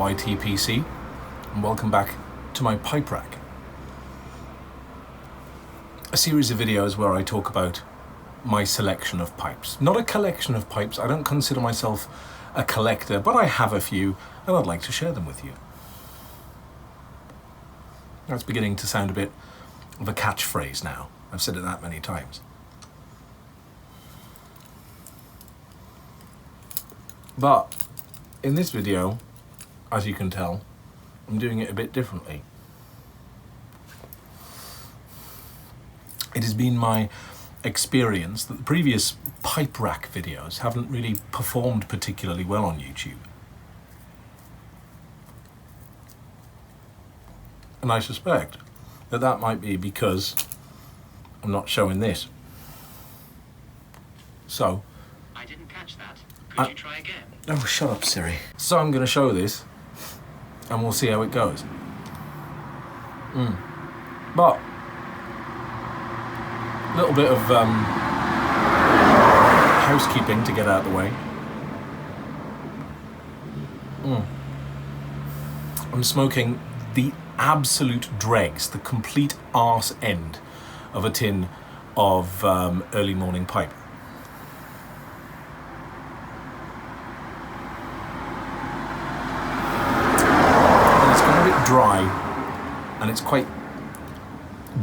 YTPC, and welcome back to my pipe rack. A series of videos where I talk about my selection of pipes. Not a collection of pipes, I don't consider myself a collector, but I have a few and I'd like to share them with you. That's beginning to sound a bit of a catchphrase now. I've said it that many times. But in this video, as you can tell, I'm doing it a bit differently. It has been my experience that the previous pipe rack videos haven't really performed particularly well on YouTube. And I suspect that that might be because I'm not showing this. So, I didn't catch that. Could you try again? Oh, shut up, Siri. So I'm going to show this, and we'll see how it goes. But a little bit of housekeeping to get out of the way. I'm smoking the absolute dregs, the complete arse end of a tin of early morning pipe. Dry, and it's quite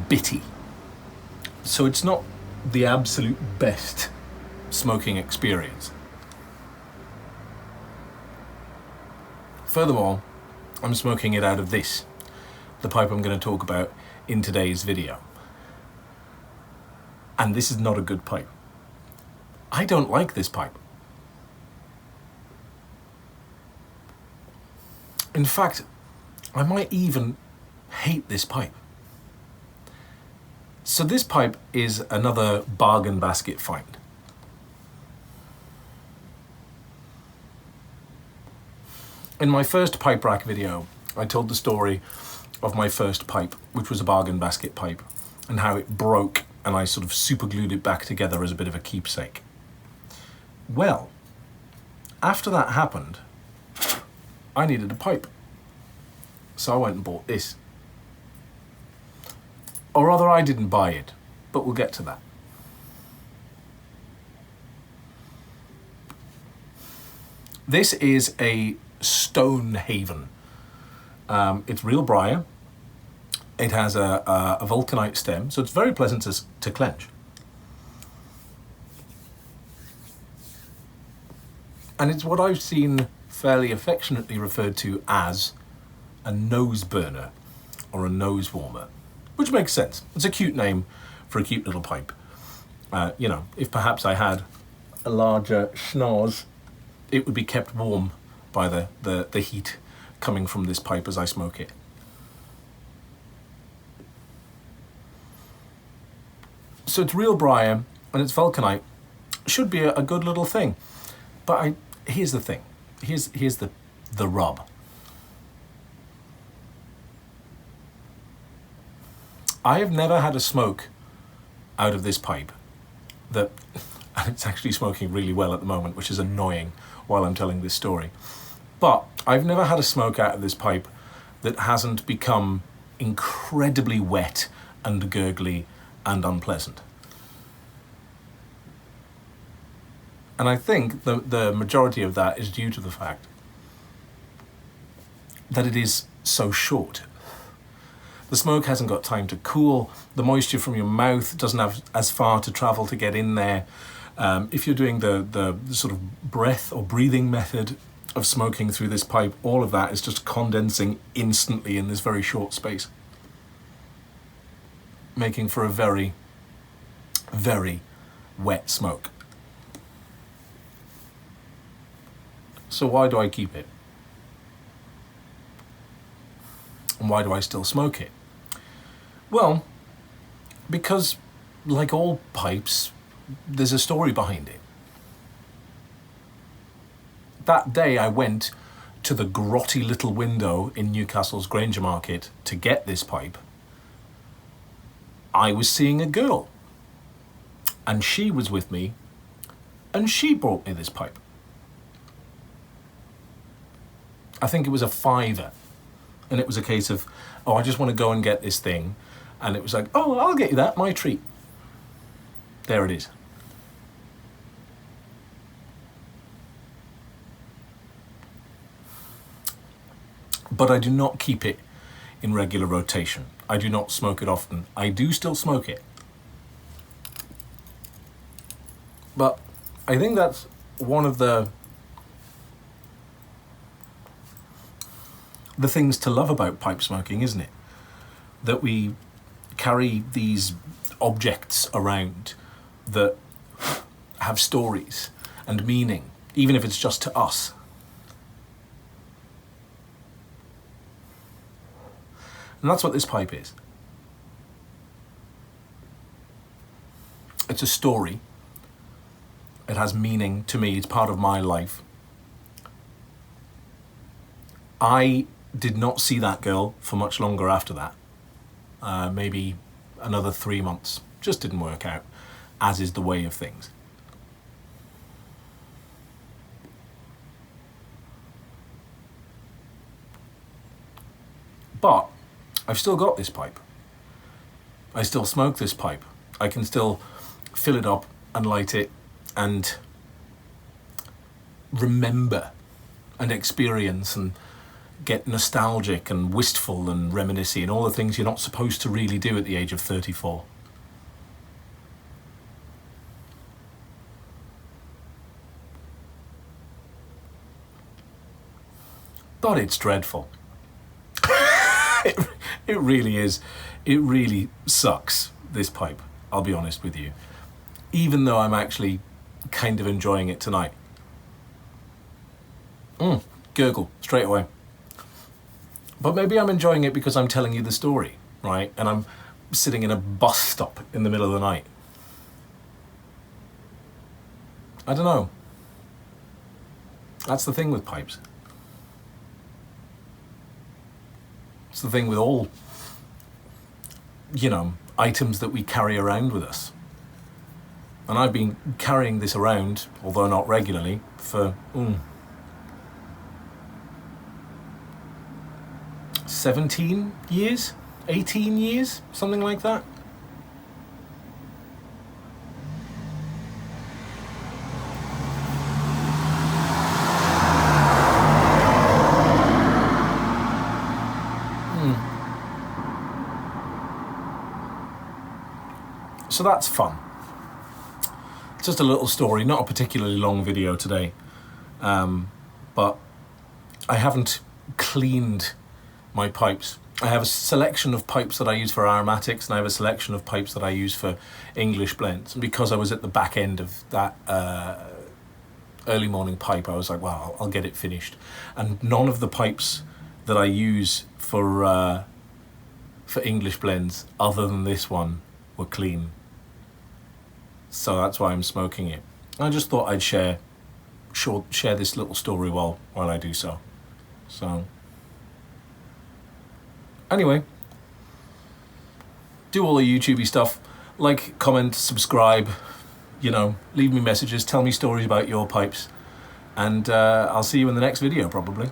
bitty, so it's not the absolute best smoking experience. Furthermore, I'm smoking it out of this, the pipe I'm going to talk about in today's video, and this is not a good pipe. I don't like this pipe. In fact, I might even hate this pipe. So this pipe is another bargain basket find. In my first pipe rack video, I told the story of my first pipe, which was a bargain basket pipe, and how it broke and I sort of super glued it back together as a bit of a keepsake. Well, after that happened, I needed a pipe. So I went and bought this. Or rather, I didn't buy it, but we'll get to that. This is a Stone Haven. It's real briar. It has a vulcanite stem, so it's very pleasant to clench. And it's what I've seen fairly affectionately referred to as a nose burner or a nose warmer, which makes sense. It's a cute name for a cute little pipe. You know, if perhaps I had a larger schnoz, it would be kept warm by the heat coming from this pipe as I smoke it. So it's real briar and it's vulcanite. Should be a good little thing. But here's the thing. Here's the rub. I have never had a smoke out of this pipe that, and it's actually smoking really well at the moment, which is annoying while I'm telling this story, but I've never had a smoke out of this pipe that hasn't become incredibly wet and gurgly and unpleasant. And I think the majority of that is due to the fact that it is so short. The smoke hasn't got time to cool. The moisture from your mouth doesn't have as far to travel to get in there. If you're doing the sort of breath or breathing method of smoking through this pipe, all of that is just condensing instantly in this very short space, making for a very, very wet smoke. So why do I keep it? And why do I still smoke it? Well, because like all pipes, there's a story behind it. That day I went to the grotty little window in Newcastle's Granger Market to get this pipe. I was seeing a girl, and she was with me, and she brought me this pipe. I think it was a £5, and it was a case of, oh, I just want to go and get this thing, and it was like, oh, I'll get you that, my treat. There it is. But I do not keep it in regular rotation. I do not smoke it often. I do still smoke it. But I think that's one of the things to love about pipe smoking, isn't it? That we carry these objects around that have stories and meaning, even if it's just to us. And that's what this pipe is. It's a story. It has meaning to me. It's part of my life. I did not see that girl for much longer after that. Maybe another 3 months. Just didn't work out, as is the way of things. But I've still got this pipe. I still smoke this pipe. I can still fill it up and light it and remember and experience and get nostalgic and wistful and reminiscing and all the things you're not supposed to really do at the age of 34. But it's dreadful. It really is. It really sucks, this pipe, I'll be honest with you. Even though I'm actually kind of enjoying it tonight. Gurgle, straight away. But maybe I'm enjoying it because I'm telling you the story, right? And I'm sitting in a bus stop in the middle of the night. I don't know. That's the thing with pipes. It's the thing with all, items that we carry around with us. And I've been carrying this around, although not regularly, for 17 years, 18 years, something like that. So that's fun. Just a little story, not a particularly long video today, but I haven't cleaned my pipes. I have a selection of pipes that I use for aromatics, and I have a selection of pipes that I use for English blends. And because I was at the back end of that early morning pipe, I was like, well, I'll get it finished. And none of the pipes that I use for English blends, other than this one, were clean. So that's why I'm smoking it. I just thought I'd share this little story while I do so. So anyway, do all the YouTubey stuff. Like, comment, subscribe, leave me messages, tell me stories about your pipes. And I'll see you in the next video, probably.